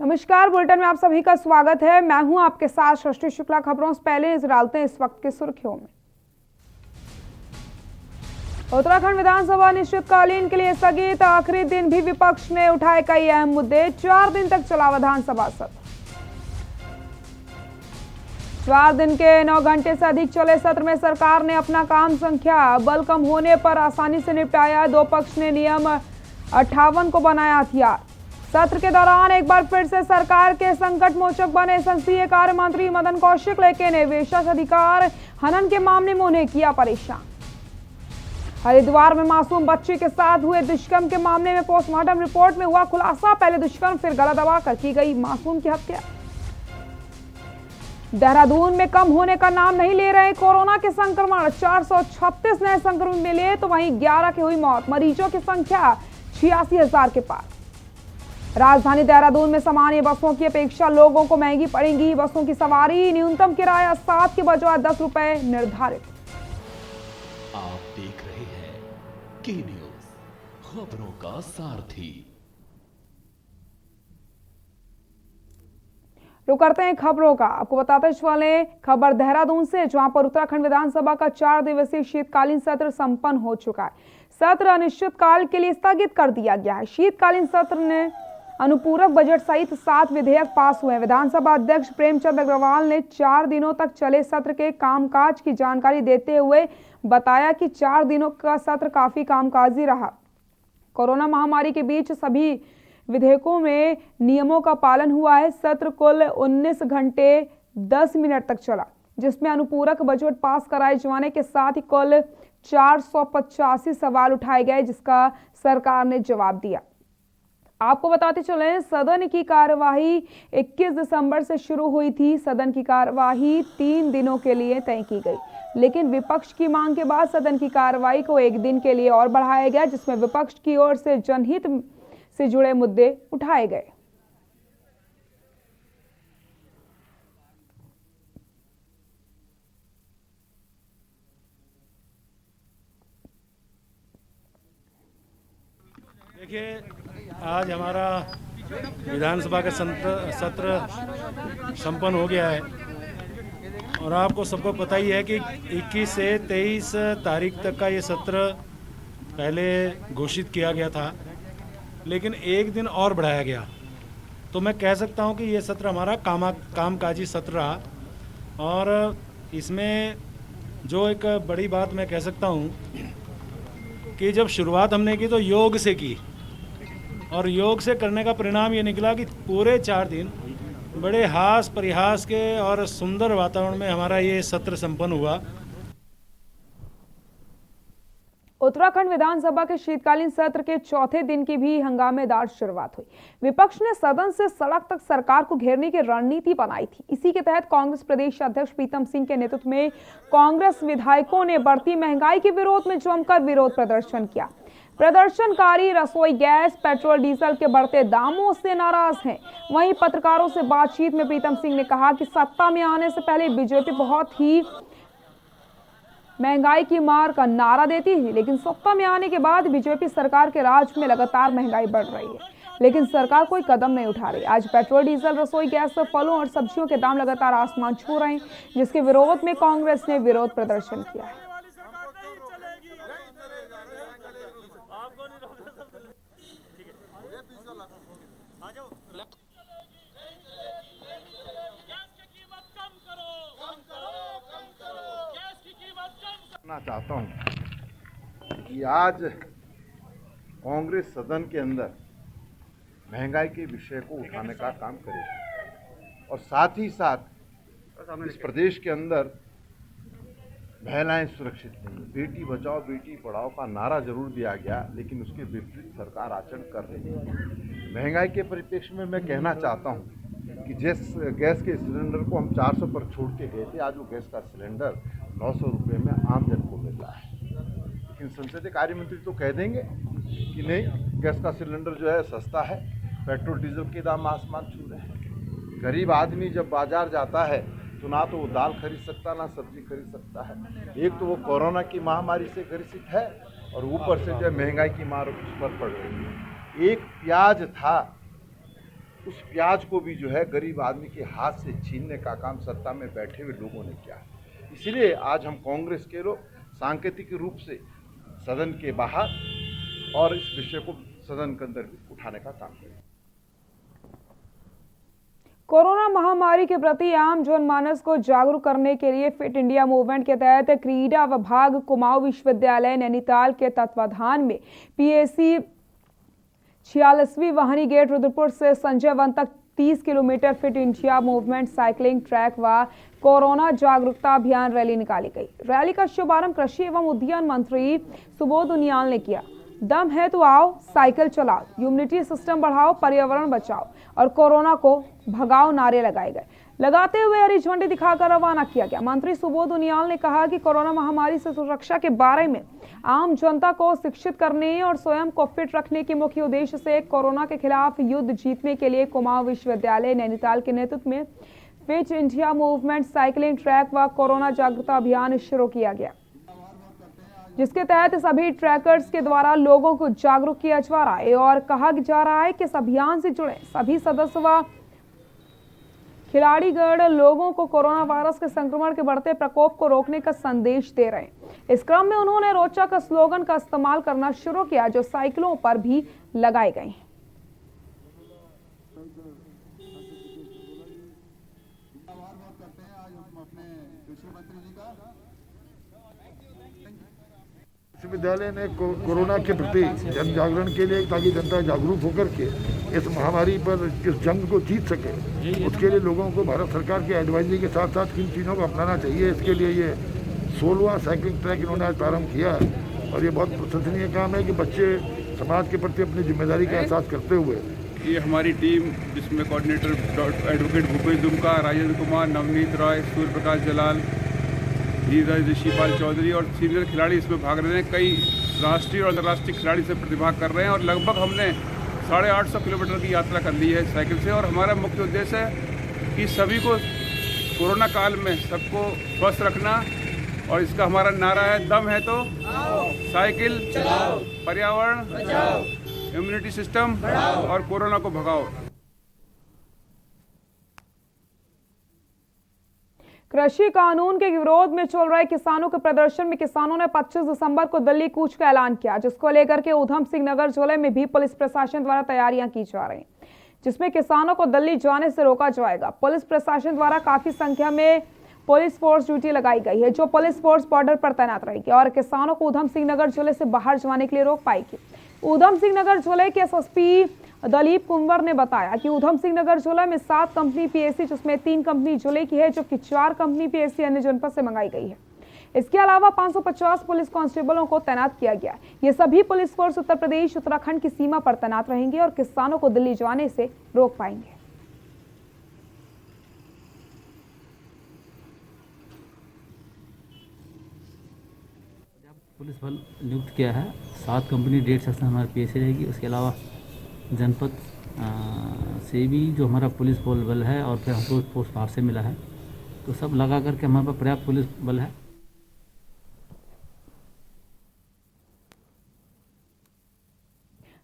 नमस्कार, बुलेटिन में आप सभी का स्वागत है। मैं हूं आपके साथ सृष्टि शुक्ला। खबरों से पहले नजर डालते हैं इस वक्त की सुर्खियों में। उत्तराखंड विधानसभा अनिश्चितकालीन के लिए स्थगित। आखिरी दिन भी विपक्ष ने उठाए कई अहम मुद्दे। 4 दिन तक चला विधानसभा सत्र। 4 दिन के 9 घंटे से अधिक चले सत्र में सरकार ने अपना काम संख्या बल कम होने पर आसानी से निपटाया। दो पक्ष ने नियम 58 को बनाया हथियार। सत्र के दौरान एक बार फिर से सरकार के संकट मोचक बने संसदीय कार्य मंत्री मदन कौशिक, लेकिन निवेशक अधिकार हनन के मामले में उन्हें किया परेशान। हरिद्वार में मासूम बच्ची के साथ हुए दुष्कर्म के मामले में पोस्टमार्टम रिपोर्ट में हुआ खुलासा। पहले दुष्कर्म फिर गला दबाकर की गई मासूम की हत्या। देहरादून में कम होने का नाम नहीं ले रहे कोरोना के संक्रमण। 436 नए संक्रमित मिले तो वहीं 11 की हुई मौत। मरीजों की संख्या 86,000 के पार। राजधानी देहरादून में सामान्य बसों की अपेक्षा लोगों को महंगी पड़ेगी बसों की सवारी। न्यूनतम किराया 7 के बजाय 10 रुपए निर्धारित। आप देख रहे हैं के न्यूज, खबरों का सारथी। रुक करते हैं खबरों का। आपको बताते चले खबर देहरादून से, जहां पर उत्तराखंड विधानसभा का 4 दिवसीय शीतकालीन सत्र संपन्न हो चुका है। सत्र अनिश्चितकाल के लिए स्थगित कर दिया गया है। शीतकालीन सत्र ने अनुपूरक बजट सहित 7 विधेयक पास हुए। विधानसभा अध्यक्ष प्रेमचंद अग्रवाल ने 4 दिनों तक चले सत्र के कामकाज की जानकारी देते हुए बताया कि 4 दिनों का सत्र काफी कामकाजी रहा। कोरोना महामारी के बीच सभी विधेयकों में नियमों का पालन हुआ है। सत्र कुल 19 घंटे 10 मिनट तक चला, जिसमें अनुपूरक बजट पास कराए जाने के साथ ही कुल 485 सवाल उठाए गए, जिसका सरकार ने जवाब दिया। आपको बताते चले, सदन की कार्यवाही 21 दिसंबर से शुरू हुई थी। सदन की कार्यवाही 3 दिनों के लिए तय की गई, लेकिन विपक्ष की मांग के बाद सदन की कार्यवाही को 1 दिन के लिए और बढ़ाया गया, जिसमें विपक्ष की ओर से जनहित से जुड़े मुद्दे उठाए गए। देखिए, आज हमारा विधानसभा का सत्र संपन्न हो गया है और आपको सबको पता ही है कि 21 से 23 तारीख तक का ये सत्र पहले घोषित किया गया था, लेकिन 1 दिन और बढ़ाया गया। तो मैं कह सकता हूँ कि ये सत्र हमारा कामकाजी सत्र रहा। और इसमें जो एक बड़ी बात मैं कह सकता हूँ कि जब शुरुआत हमने की तो योग से की, और योग से करने का परिणाम ये निकला कि पूरे 4 दिन बड़े हास परिहास के और सुंदर वातावरण में हमारा ये सत्र संपन्न हुआ। उत्तराखंड विधानसभा के शीतकालीन सत्र के चौथे दिन की भी हंगामेदार शुरुआत हुई। विपक्ष ने सदन से सड़क तक सरकार को घेरने की रणनीति बनाई थी। इसी के तहत कांग्रेस प्रदेश अध्यक्ष प्रीतम सिंह के नेतृत्व में कांग्रेस विधायकों ने बढ़ती महंगाई के विरोध में जमकर विरोध प्रदर्शन किया। प्रदर्शनकारी रसोई गैस, पेट्रोल, डीजल के बढ़ते दामों से नाराज हैं। वहीं पत्रकारों से बातचीत में प्रीतम सिंह ने कहा कि सत्ता में आने से पहले बीजेपी बहुत ही महंगाई की मार का नारा देती थी, लेकिन सत्ता में आने के बाद बीजेपी सरकार के राज में लगातार महंगाई बढ़ रही है, लेकिन सरकार कोई कदम नहीं उठा रही। आज पेट्रोल, डीजल, रसोई गैस, फलों और सब्जियों के दाम लगातार आसमान छू रहे हैं, जिसके विरोध में कांग्रेस ने विरोध प्रदर्शन किया है। चाहता हूं कि आज कांग्रेस सदन के अंदर महंगाई के विषय को उठाने का काम करे और साथ ही साथ इस प्रदेश के अंदर महिलाएं सुरक्षित नहीं। बेटी बचाओ बेटी पढ़ाओ का नारा जरूर दिया गया, लेकिन उसके विपरीत सरकार आचरण कर रही है। महंगाई के परिप्रेक्ष्य में मैं कहना चाहता हूं कि जिस गैस के सिलेंडर को हम 400 पर छोड़ के गए थे, आज वो गैस का सिलेंडर 900 रुपये में आम जन को मिल रहा है। लेकिन संसदीय कार्य मंत्री तो कह देंगे कि नहीं, गैस का सिलेंडर जो है सस्ता है, पेट्रोल डीजल के दाम आसमान छू रहे हैं। गरीब आदमी जब बाजार जाता है तो ना तो वो दाल खरीद सकता, ना सब्जी खरीद सकता है। एक तो वो कोरोना की महामारी से ग्रसित है और ऊपर से जो है महंगाई की मार उस पर पड़ रही है। एक प्याज था उस प्याज को भी जो है गरीब आदमी के हाथ से छीनने का काम सत्ता में बैठे हुए लोगों ने किया। इसलिए आज हम कांग्रेस के लोग सांकेतिक रूप से सदन के बाहर और इस विषय को सदन के अंदर भी उठाने का काम करें। कोरोना महामारी के प्रति आम जनमानस को जागरूक करने के लिए फिट इंडिया मूवमेंट के तहत क्रीड़ा विभाग कुमाऊं विश्वविद्यालय नैनीताल के तत्वाधान में पीएसी 46वीं वाहिनी गेट रुद्रपुर से संजय वन तक 30 kilometre fit India movement cycling track व कोरोना जागरूकता अभियान रैली निकाली गई। रैली का शुभारंभ कृषि एवं उद्यान मंत्री सुबोध उनियाल ने किया। दम है तो आओ, साइकिल चलाओ, इम्यूनिटी सिस्टम बढ़ाओ, पर्यावरण बचाओ और कोरोना को भगाओ नारे लगाए गए। लगाते हुए हरी झंडी दिखाकर रवाना किया गया। मंत्री सुबोध उनियाल ने कहा कि कोरोना महामारी से सुरक्षा के बारे में आम जनता को शिक्षित करने और स्वयं को फिट रखने के मुख्य उद्देश्य से कोरोना के खिलाफ युद्ध जीतने के लिए कुमाऊं विश्वविद्यालय नैनीताल के नेतृत्व में fit India movement cycling track व कोरोना जागरूकता अभियान शुरू किया गया, जिसके तहत सभी ट्रैकर्स के द्वारा लोगों को जागरूक किया जा रहा है और कहा जा रहा है कि इस अभियान से जुड़े सभी सदस्य व खिलाड़ीगण लोगों को कोरोना वायरस के संक्रमण के बढ़ते प्रकोप को रोकने का संदेश दे रहे हैं। इस क्रम में उन्होंने रोचक स्लोगन का इस्तेमाल करना शुरू किया जो साइकिलों पर भी लगाए गए हैं। विश्वविद्यालय ने कोरोना के प्रति जन जागरण के लिए ताकि जनता जागरूक होकर के इस महामारी पर इस जंग को जीत सके, उसके लिए लोगों को भारत सरकार की एडवाइजरी के साथ साथ किन चीज़ों को अपनाना चाहिए, इसके लिए ये 16वां साइकिलिंग ट्रैक इन्होंने आज प्रारंभ किया है। और ये बहुत प्रशंसनीय काम है कि बच्चे समाज के प्रति अपनी जिम्मेदारी का एहसास करते हुए ये हमारी टीम जिसमें कोऑर्डिनेटर एडवोकेट भूपेश दुमका, राजेंद्र कुमार, नवनीत रॉय, सूर्य प्रकाश जलाल, धीरज ऋषिपाल चौधरी और सीनियर खिलाड़ी इसमें भाग रहे हैं। कई राष्ट्रीय और अंतर्राष्ट्रीय खिलाड़ी से प्रतिभाग कर रहे हैं और लगभग हमने 850 किलोमीटर की यात्रा कर ली है साइकिल से। और हमारा मुख्य उद्देश्य है कि सभी को कोरोना काल में सबको स्वस्थ रखना और इसका हमारा नारा है दम है तो साइकिल चलाओ, पर्यावरण बचाओ, इम्यूनिटी सिस्टम और कोरोना को भगाओ। कृषि कानून के विरोध में चल रहे किसानों के प्रदर्शन में किसानों ने 25 दिसंबर को दिल्ली कूच का ऐलान किया, जिसको लेकर के उधम सिंह नगर जिले में भी पुलिस प्रशासन द्वारा तैयारियां की जा रही, जिसमें किसानों को दिल्ली जाने से रोका जाएगा। पुलिस प्रशासन द्वारा काफी संख्या में पुलिस फोर्स ड्यूटी लगाई गई है, जो पुलिस फोर्स बॉर्डर पर तैनात रहेगी और किसानों को उधम सिंह नगर जिले से बाहर जाने के लिए रोक पाएगी। उधम सिंह नगर जिले के एसएसपी दलीप कुंवर ने बताया कि उधम सिंह नगर जिले में 7 कंपनी पीएसी, जिसमें 3 कंपनी जिले की है, जबकि 4 कंपनी पीएसी अन्य जनपद से मंगाई गई है। इसके अलावा 550 पुलिस कांस्टेबलों को तैनात किया गया। ये सभी पुलिस फोर्स उत्तर प्रदेश उत्तराखंड की सीमा पर तैनात रहेंगे और किसानों को दिल्ली जाने से रोक पाएंगे। पुलिस बल नियुक्त किया है। 7 कंपनी 1.5 सेक्शन हमारी पीएसी रहेगी। उसके अलावा जनपद से भी जो हमारा पुलिस बल है और फिर हमको पोस्ट बाहर से मिला है, तो सब लगा करके हमारे पास पर्याप्त पुलिस बल है।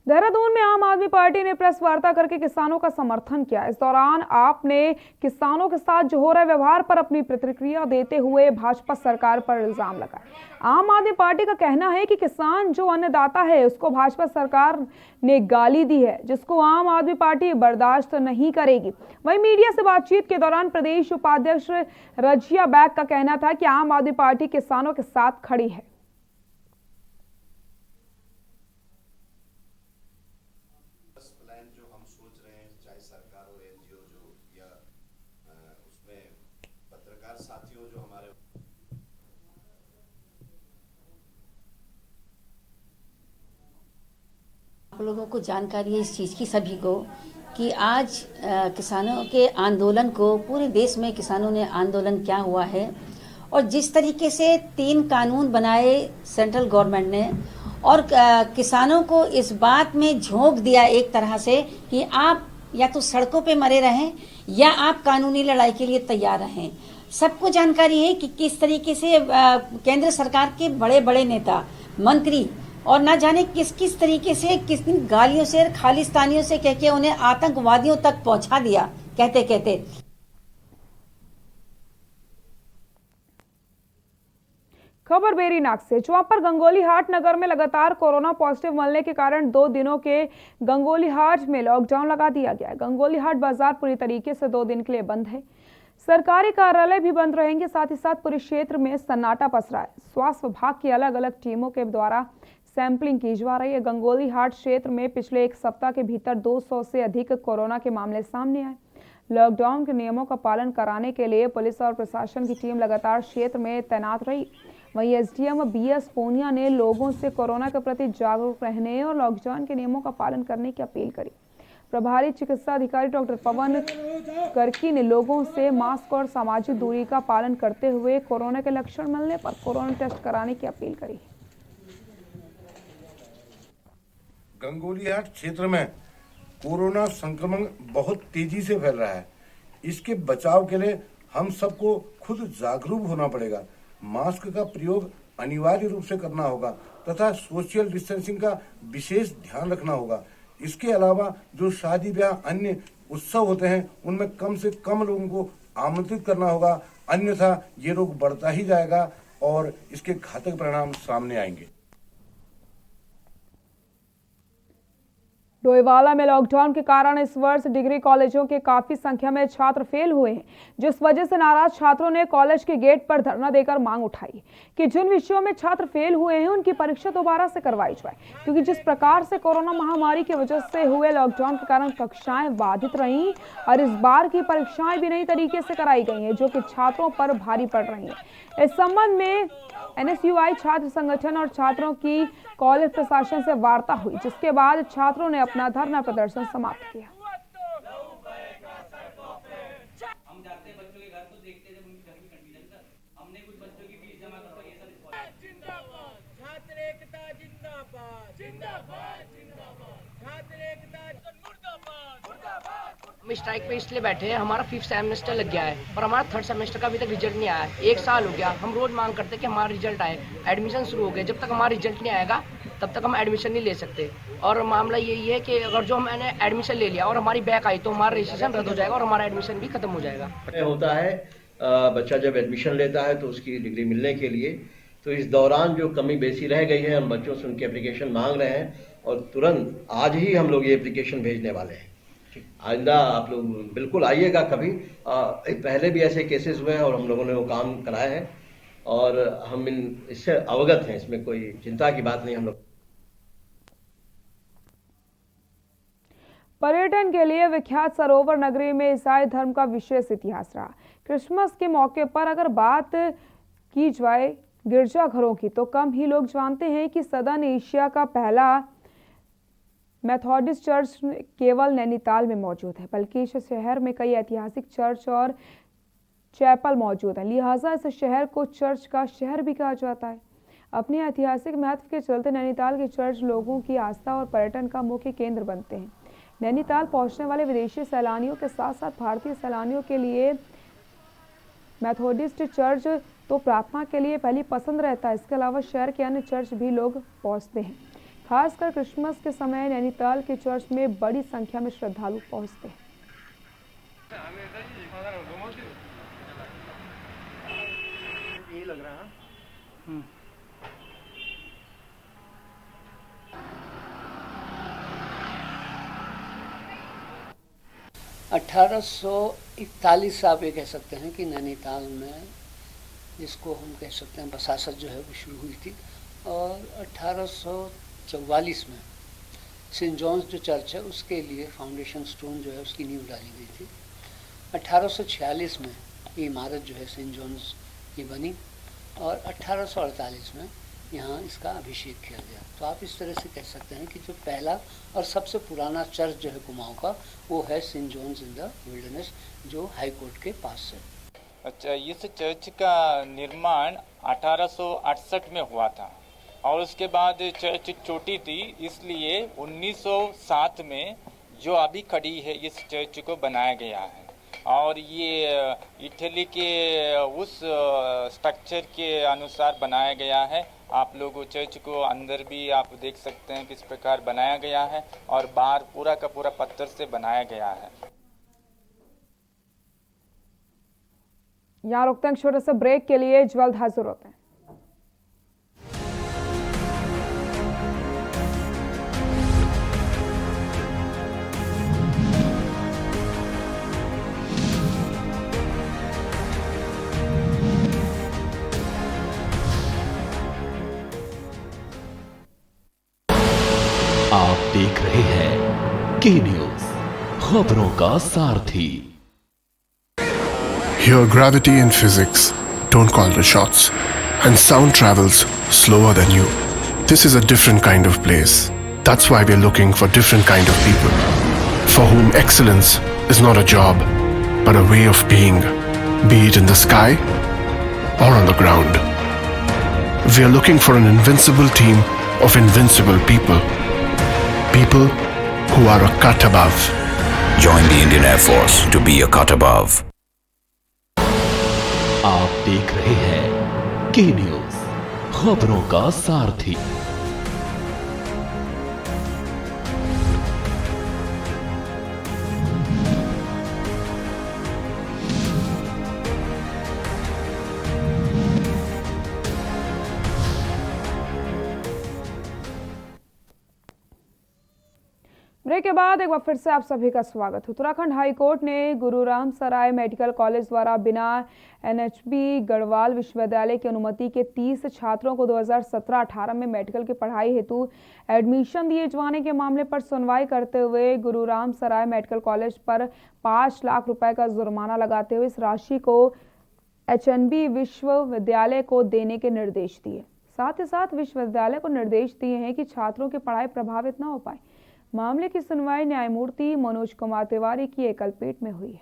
देहरादून में आम आदमी पार्टी ने प्रेस वार्ता करके किसानों का समर्थन किया। इस दौरान आपने किसानों के साथ जो हो रहे व्यवहार पर अपनी प्रतिक्रिया देते हुए भाजपा सरकार पर इल्जाम लगाया। आम आदमी पार्टी का कहना है कि किसान जो अन्नदाता है उसको भाजपा सरकार ने गाली दी है, जिसको आम आदमी पार्टी बर्दाश्त नहीं करेगी। वहीं मीडिया से बातचीत के दौरान प्रदेश उपाध्यक्ष रजिया बैग का कहना था कि आम आदमी पार्टी किसानों के साथ खड़ी है। आप लोगों को जानकारी है इस चीज़ की सभी को कि आज किसानों के आंदोलन को पूरे देश में किसानों ने आंदोलन क्या हुआ है और जिस तरीके से 3 कानून बनाए सेंट्रल गवर्नमेंट ने और किसानों को इस बात में झोंक दिया एक तरह से कि आप या तो सड़कों पे मरे रहें या आप कानूनी लड़ाई के लिए तैयार रहें। सबको जानकारी है कि किस तरीके से केंद्र सरकार के बड़े बड़े नेता मंत्री और ना जाने किस किस तरीके से किस गालियों से खालिस्तानियों से कह के उन्हें आतंकवादियों तक पहुंचा दिया कहते कहते। खबर बेरीनाग से, जहां पर गंगोली हाट नगर में लगातार कोरोना पॉजिटिव मिलने के कारण 2 दिनों के गंगोली हाट में लॉकडाउन लगा दिया गया है। गंगोली हाट बाजार पूरी तरीके से 2 दिन के लिए बंद है। सरकारी कार्यालय भी बंद रहेंगे, साथ ही साथ पूरे क्षेत्र में सन्नाटा पसरा है। स्वास्थ्य विभाग की अलग अलग टीमों के द्वारा सैंपलिंग की जा रही है। गंगोली हाट क्षेत्र में पिछले 1 सप्ताह के भीतर 200 से अधिक कोरोना के मामले सामने आए। लॉकडाउन के नियमों का पालन कराने के लिए पुलिस और प्रशासन की टीम लगातार क्षेत्र में तैनात रही। वहीं एसडीएम बीएस पूनिया ने लोगों से कोरोना के प्रति जागरूक रहने और लॉकडाउन के नियमों का पालन करने की अपील करी। प्रभारी चिकित्सा अधिकारी डॉक्टर पवन करकी ने लोगों से मास्क और सामाजिक दूरी का पालन करते हुए कोरोना के लक्षण मिलने पर कोरोना टेस्ट कराने की अपील करी। गंगोली हाट क्षेत्र में कोरोना संक्रमण बहुत तेजी से फैल रहा है। इसके बचाव के लिए हम सबको खुद जागरूक होना पड़ेगा। मास्क का प्रयोग अनिवार्य रूप से करना होगा तथा सोशल डिस्टेंसिंग का विशेष ध्यान रखना होगा। इसके अलावा जो शादी ब्याह अन्य उत्सव होते हैं उनमें कम से कम लोगों को आमंत्रित करना होगा, अन्यथा ये रोग बढ़ता ही जाएगा और इसके घातक परिणाम सामने आएंगे। डोईवाला में लॉकडाउन के कारण इस वर्ष डिग्री कॉलेजों के काफी संख्या में छात्र फेल हुए हैं, जिस वजह से नाराज छात्रों ने कॉलेज के गेट पर धरना देकर मांग उठाई कि जिन विषयों में छात्र फेल हुए हैं उनकी परीक्षा दोबारा से करवाई जाए, क्योंकि जिस प्रकार से कोरोना महामारी की वजह से हुए लॉकडाउन के कारण कक्षाएं बाधित रहीं और इस बार की परीक्षाएं भी नई तरीके से कराई गई हैं, जो कि छात्रों पर भारी पड़ रही है। इस संबंध में एनएसयूआई छात्र संगठन और छात्रों की कॉलेज प्रशासन से वार्ता हुई, जिसके बाद छात्रों ने अपना धरना प्रदर्शन समाप्त किया। हम स्ट्राइक पे इसलिए बैठे हैं, हमारा 5th सेमेस्टर लग गया है और हमारा 3rd सेमेस्टर का अभी तक रिजल्ट नहीं आया है। 1 साल हो गया, हम रोज मांग करते हैं कि हमारा रिजल्ट आए। एडमिशन शुरू हो गए, जब तक हमारा रिजल्ट नहीं आएगा तब तक हम एडमिशन नहीं ले सकते। और मामला यही है कि अगर जो मैंने एडमिशन ले लिया और हमारी बैक आई तो हमारा रजिस्ट्रेशन रद्द हो जाएगा और हमारा एडमिशन भी खत्म हो जाएगा। होता है बच्चा जब एडमिशन लेता है तो उसकी डिग्री मिलने के लिए, तो इस दौरान जो कमी बेसी रह गई है, हम बच्चों से उनकी एप्लीकेशन मांग रहे हैं और तुरंत आज ही हम लोग ये एप्लीकेशन भेजने वाले हैं। आइंदा आप लोग बिल्कुल आइएगा कभी। पहले भी ऐसे केसेस हुए हैं और हम लोगों ने वो काम कराए हैं और हम इससे अवगत हैं, इसमें कोई चिंता की बात नहीं। हम लोग पर्यटन के लिए विख्यात सरोवर नगरी में ईसाई धर्म का विशेष इतिहास रहा। क्रिसमस के मौके पर अगर बात की जाए गिरजाघरों की, तो कम ही लोग जानते हैं कि सदर्न एशिया का पहला मेथोडिस्ट चर्च केवल नैनीताल में मौजूद है, बल्कि इस शहर में कई ऐतिहासिक चर्च और चैपल मौजूद हैं। लिहाजा इस शहर को चर्च का शहर भी कहा जाता है। अपने ऐतिहासिक महत्व के चलते नैनीताल के चर्च लोगों की आस्था और पर्यटन का मुख्य केंद्र बनते हैं। नैनीताल पहुंचने वाले विदेशी सैलानियों के साथ साथ भारतीय सैलानियों के लिए मेथोडिस्ट चर्च तो प्रार्थना के लिए पहली पसंद रहता है। इसके अलावा शहर के अन्य चर्च भी लोग पहुंचते हैं। खासकर क्रिसमस के समय नैनीताल के चर्च में बड़ी संख्या में श्रद्धालु पहुंचते हैं। यही लग रहा है। 1841 आप ये कह सकते हैं कि नैनीताल में जिसको हम कह सकते हैं बसासत जो है वो शुरू हुई थी, और 1844 में सेंट जॉन्स जो चर्च है उसके लिए फाउंडेशन स्टोन जो है उसकी नींव डाली गई थी। 1846 में ये इमारत जो है सेंट जॉन्स की बनी और 1848 में यहाँ इसका अभिषेक किया गया। तो आप इस तरह से कह सकते हैं कि जो पहला और सबसे पुराना चर्च जो है कुमाऊँ का वो है Saint John's in the Wilderness, जो हाई कोर्ट के पास है। अच्छा, इस चर्च का निर्माण 1868 में हुआ था और उसके बाद चर्च छोटी थी, इसलिए 1907 में जो अभी खड़ी है इस चर्च को बनाया गया है। और ये इटली के उस स्ट्रक्चर के अनुसार बनाया गया है आप लोग चर्च को अंदर भी आप देख सकते हैं किस प्रकार बनाया गया है और बाहर पूरा का पूरा पत्थर से बनाया गया है। यहाँ रुकते हैं छोटे से ब्रेक के लिए, जल्द हाजिर होते हैं। आप देख रहे हैं के न्यूज, खबरों का सारथी। Here, gravity and physics don't call the shots, and sound travels slower than you. This is a different kind of place. That's why we're looking for different kind of people, for whom excellence is not a job, but a way of being, be it in the sky or on the ground. We are looking for an invincible team of invincible people. People who are a cut above. Join the Indian Air Force to be a cut above. आप देख रहे हैं के news, खबरों का सारथी। Break के बाद एक बार फिर से आप सभी का स्वागत है। उत्तराखंड हाई कोर्ट ने गुरुराम सराय मेडिकल कॉलेज द्वारा बिना एनएचबी गढ़वाल विश्वविद्यालय की अनुमति के 30 छात्रों को 2017-18 में मेडिकल की पढ़ाई हेतु एडमिशन दिए जाने के मामले पर सुनवाई करते हुए गुरुराम सराय मेडिकल कॉलेज पर 5 लाख रुपए का जुर्माना लगाते हुए इस राशि को एचएनबी विश्वविद्यालय को देने के निर्देश दिए। साथ ही साथ विश्वविद्यालय को निर्देश दिए हैं कि छात्रों की पढ़ाई प्रभावित न हो पाए। मामले की सुनवाई न्यायमूर्ति मनोज कुमार तिवारी की एकल पीठ में हुई है।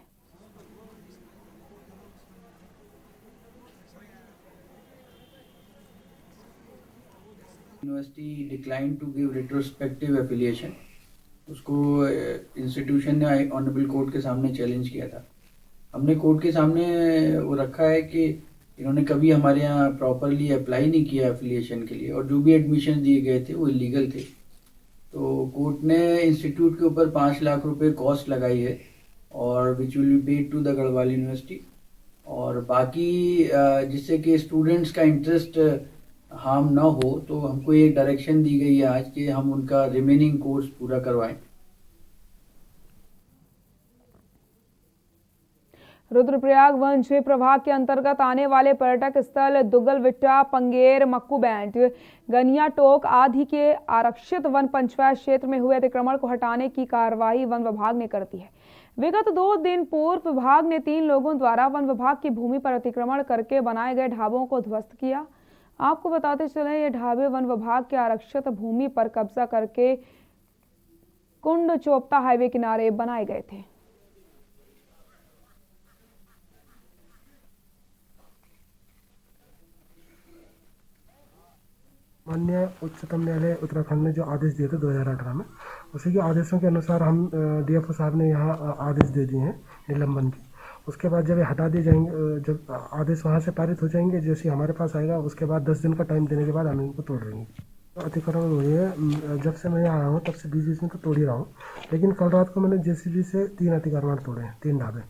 University decline to give retrospective affiliation, उसको इंस्टीट्यूशन ने ऑनरेबल कोर्ट के सामने चैलेंज किया था। हमने कोर्ट के सामने वो रखा है कि इन्होंने कभी हमारे यहाँ प्रॉपरली अप्लाई नहीं किया एफिलिएशन के लिए, और जो भी एडमिशन दिए गए थे वो इलीगल थे। तो कोर्ट ने इंस्टीट्यूट के ऊपर 5 लाख रुपए कॉस्ट लगाई है, और which will be paid to the Garhwal university. और बाकी जिससे कि स्टूडेंट्स का इंटरेस्ट हार्म ना हो, तो हमको एक डायरेक्शन दी गई है आज कि हम उनका रिमेनिंग कोर्स पूरा करवाएं। रुद्रप्रयाग वन क्षेत्र प्रभाग के अंतर्गत आने वाले पर्यटक स्थल दुगलविट्टा, पंगेर, मक्कू बैंड, गनिया टोक आदि के आरक्षित वन पंचायत क्षेत्र में हुए अतिक्रमण को हटाने की कार्रवाई वन विभाग ने कर दी है। विगत 2 दिन पूर्व विभाग ने 3 लोगों द्वारा वन विभाग की भूमि पर अतिक्रमण करके बनाए गए ढाबों को ध्वस्त किया। आपको बताते चले, ये ढाबे वन विभाग के आरक्षित भूमि पर कब्जा करके कुंड चोपता हाईवे किनारे बनाए गए थे। माननीय उच्चतम न्यायालय उत्तराखंड ने जो आदेश दिए थे 2018 में, उसी के आदेशों के अनुसार हम डीएफओ साहब ने यहाँ आदेश दे दिए हैं निलंबन की। उसके बाद जब ये हटा दिए जाएंगे, जब आदेश वहाँ से पारित हो जाएंगे, जैसे हमारे पास आएगा उसके बाद 10 दिन का टाइम देने के बाद हम इनको तोड़ देंगे। तो अतिक्रमण हुई है, जब से मैं यहाँ आया हूँ तब से बीच में तो तोड़ ही रहा हूँ, लेकिन कल रात को मैंने जेसीबी से 3 अतिक्रमण तोड़े हैं, 3 ढाबे।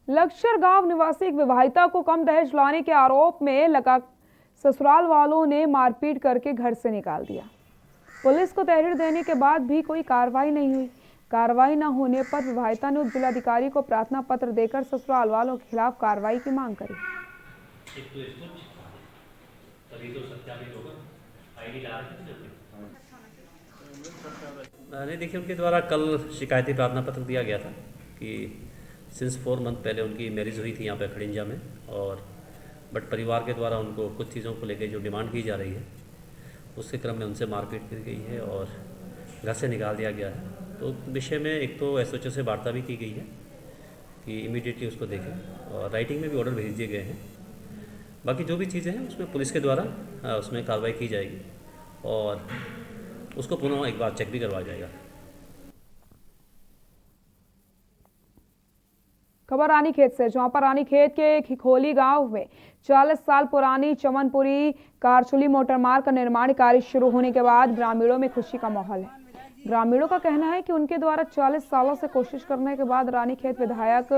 लक्ष्यर गांव निवासी एक विवाहिता को कम दहेज लाने के आरोप में लगा ससुराल वालों ने मारपीट करके घर से निकाल दिया। पुलिस को तहरीर देने के बाद भी कोई कार्रवाई नहीं हुई। कार्रवाई न होने पर विवाहिता ने जिलाधिकारी को प्रार्थना पत्र देकर ससुराल वालों के खिलाफ कार्रवाई की मांग करी। देखिए, उनके द्वारा कल शिकायती प्रार्थना पत्र दिया गया था कि सिंस 4 मंथ पहले उनकी मैरिज हुई थी यहाँ पे खड़िंजा में, और बट परिवार के द्वारा उनको कुछ चीज़ों को लेकर जो डिमांड की जा रही है उसके क्रम में उनसे मारपीट की गई है और घर से निकाल दिया गया है। तो विषय में एक तो एसओएचओ से वार्ता भी की गई है कि इमीडिएटली उसको देखें, और राइटिंग में भी ऑर्डर भेज दिए गए हैं। बाकी जो भी चीज़ें हैं उसमें पुलिस के द्वारा उसमें कार्रवाई की जाएगी और उसको पुनः एक बार चेक भी करवाया जाएगा। खबर रानीखेत से, जहां पर रानीखेत के खिखोली गांव में 40 साल पुरानी चमनपुरी कारचुली मोटर मार्ग का निर्माण कार्य शुरू होने के बाद ग्रामीणों में खुशी का माहौल है। ग्रामीणों का कहना है कि उनके द्वारा 40 सालों से कोशिश करने के बाद रानीखेत विधायक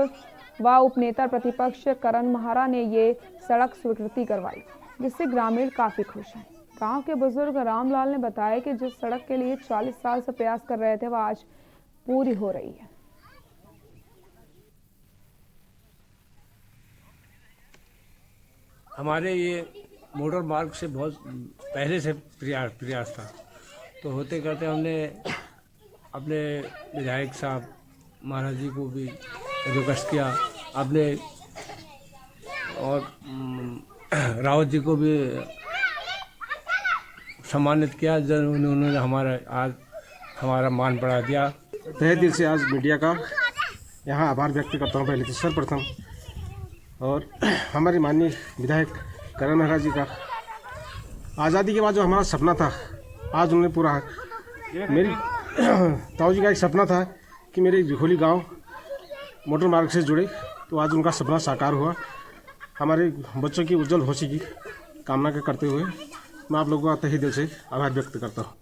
व उपनेता प्रतिपक्ष करण महारा ने ये सड़क स्वीकृति करवाई, जिससे ग्रामीण काफी खुश हैं। गांव के बुजुर्ग रामलाल ने बताया कि जिस सड़क के लिए 40 साल से प्रयास कर रहे थे वह आज पूरी हो रही है। हमारे ये मोटर मार्ग से बहुत पहले से प्रयास था, तो होते करते हमने अपने विधायक साहब महाराज जी को भी रिक्वेस्ट किया, आपने और रावत जी को भी सम्मानित किया, जब उन्होंने हमारा मान बढ़ा दिया। तहे दिल से आज मीडिया का यहाँ आभार व्यक्त करता हूँ पहले तो सर्वप्रथम, और हमारे माननीय विधायक करण महाराज जी का आज़ादी के बाद जो हमारा सपना था आज उन्होंने पूरा। मेरी ताऊ जी का एक सपना था कि मेरे खिखोली गांव मोटर मार्ग से जुड़े, तो आज उनका सपना साकार हुआ। हमारे बच्चों की उज्जवल भविष्य की कामना करते हुए मैं आप लोगों का तहे दिल से आभार व्यक्त करता हूँ।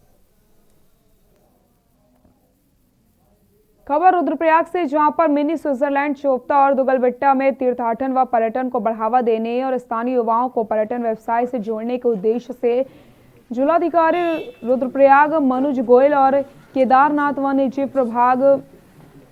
खबर रुद्रप्रयाग से, जहां पर मिनी स्विट्जरलैंड चोपता और दुगलबेट्टा में तीर्थाटन व पर्यटन को बढ़ावा देने और स्थानीय युवाओं को पर्यटन व्यवसाय से जोड़ने के उद्देश्य से जिलाधिकारी रुद्रप्रयाग मनोज गोयल और केदारनाथ वन जीव प्रभाग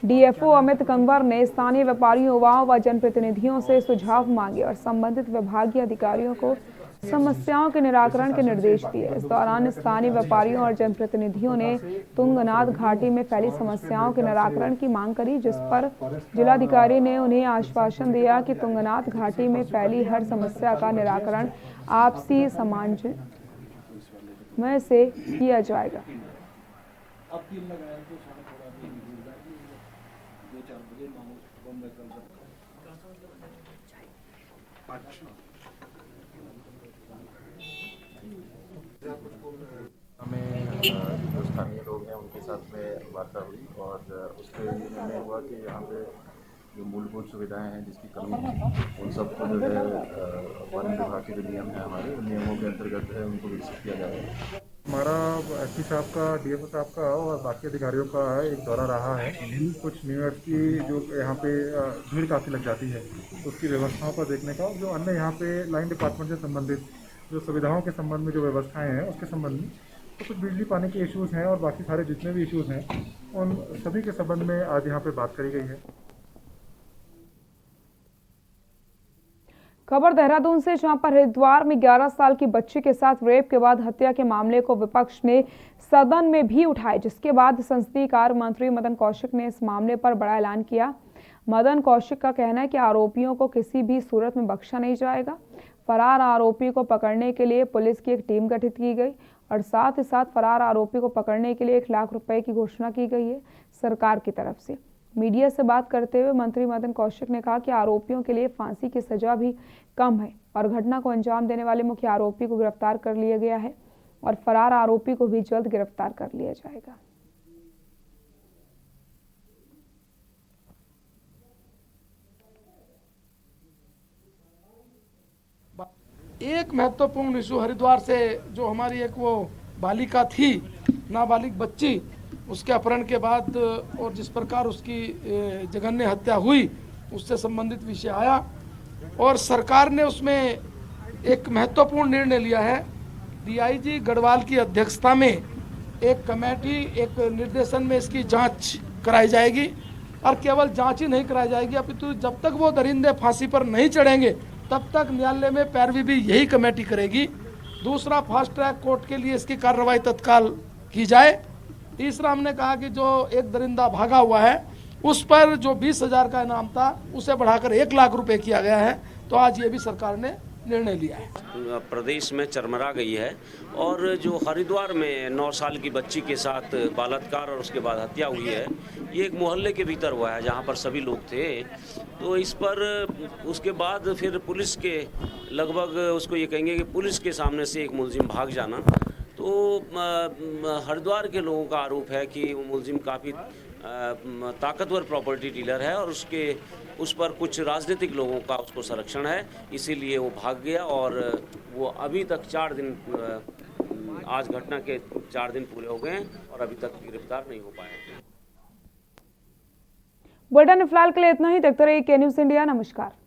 डीएफओ अमित कंवर ने स्थानीय व्यापारियों, युवाओं व जनप्रतिनिधियों से सुझाव मांगे और संबंधित विभागीय अधिकारियों को समस्याओं के निराकरण के निर्देश दिए। इस दौरान स्थानीय व्यापारियों और जनप्रतिनिधियों ने तुंगनाथ घाटी में फैली समस्याओं के निराकरण की मांग करी, जिस पर जिलाधिकारी ने उन्हें आश्वासन दिया कि तुंगनाथ घाटी में फैली हर समस्या का निराकरण आपसी सामंजस्य से किया जाएगा। हमें जो स्थानीय लोग हैं उनके साथ में वार्ता हुई और उससे निर्णय हुआ कि यहाँ पे जो मूलभूत सुविधाएं हैं जिसकी कमी है उन सबको जो है वन विभाग के जो नियम है हमारे उन नियमों के अंतर्गत है उनको विकसित किया जाएगा। हमारा एसपी साहब का, डीएफओ साहब का और बाकी अधिकारियों का एक दौरा रहा है। कुछ न्यू ईयर की जो यहाँ पे भीड़ काफ़ी लग जाती है उसकी व्यवस्थाओं पर देखने का, जो अन्य यहाँ पे लाइन डिपार्टमेंट से संबंधित जो सुविधाओं के संबंध में जो व्यवस्थाएं हैं उसके संबंध में, तो कुछ बिजली पानी के इश्यूज़ हैं और बाकी सारे जितने भी इश्यूज़ हैं उन सभी के संबंध में आज यहाँ पे बात करी गई है। खबर देहरादून से, जहां पर हरिद्वार में 11 साल की बच्ची के साथ रेप के बाद हत्या के मामले को विपक्ष ने सदन में भी उठाए, जिसके बाद संसदीय कार्य मंत्री मदन कौशिक ने इस मामले पर बड़ा ऐलान किया। मदन कौशिक का कहना है कि आरोपियों को किसी भी सूरत में बख्शा नहीं जाएगा। फरार आरोपी को पकड़ने के लिए पुलिस की एक टीम गठित की गई और साथ ही साथ फरार आरोपी को पकड़ने के लिए 1 लाख रुपए की घोषणा की गई है सरकार की तरफ से। मीडिया से बात करते हुए मंत्री मदन कौशिक ने कहा कि आरोपियों के लिए फांसी की सजा भी कम है और घटना को अंजाम देने वाले मुख्य आरोपी को गिरफ्तार कर लिया गया है और फरार आरोपी को भी जल्द गिरफ्तार कर लिया जाएगा। एक महत्वपूर्ण इशू हरिद्वार से जो हमारी एक वो बालिका थी, नाबालिग बच्ची, उसके अपहरण के बाद और जिस प्रकार उसकी जघन्य हत्या हुई उससे संबंधित विषय आया और सरकार ने उसमें एक महत्वपूर्ण निर्णय लिया है। डीआईजी गढ़वाल की अध्यक्षता में एक कमेटी, एक निर्देशन में इसकी जांच कराई जाएगी और केवल जांच ही नहीं कराई जाएगी अपितु जब तक वो दरिंदे फांसी पर नहीं चढ़ेंगे तब तक न्यायालय में पैरवी भी यही कमेटी करेगी। दूसरा, फास्ट ट्रैक कोर्ट के लिए इसकी कार्रवाई तत्काल की जाए। तीसरा, हमने कहा कि जो एक दरिंदा भागा हुआ है उस पर जो 20,000 का इनाम था उसे बढ़ाकर 1 लाख रुपए किया गया है। तो आज ये भी सरकार ने निर्णय लिया है। प्रदेश में चरमरा गई है और जो हरिद्वार में 9 साल की बच्ची के साथ बलात्कार और उसके बाद हत्या हुई है, ये एक मोहल्ले के भीतर हुआ है जहाँ पर सभी लोग थे। तो इस पर उसके बाद फिर पुलिस के लगभग उसको ये कहेंगे कि पुलिस के सामने से एक मुलजिम भाग जाना। तो हरिद्वार के लोगों का आरोप है कि वो मुलजिम काफ़ी ताकतवर प्रॉपर्टी डीलर है और उस पर कुछ राजनीतिक लोगों का उसको संरक्षण है, इसीलिए वो भाग गया और वो अभी तक 4 दिन, आज घटना के 4 दिन पूरे हो गए हैं और अभी तक गिरफ्तार नहीं हो पाए। बुलेटिन में फिलहाल के लिए इतना ही। देखते रहिए के न्यूज़ इंडिया। नमस्कार।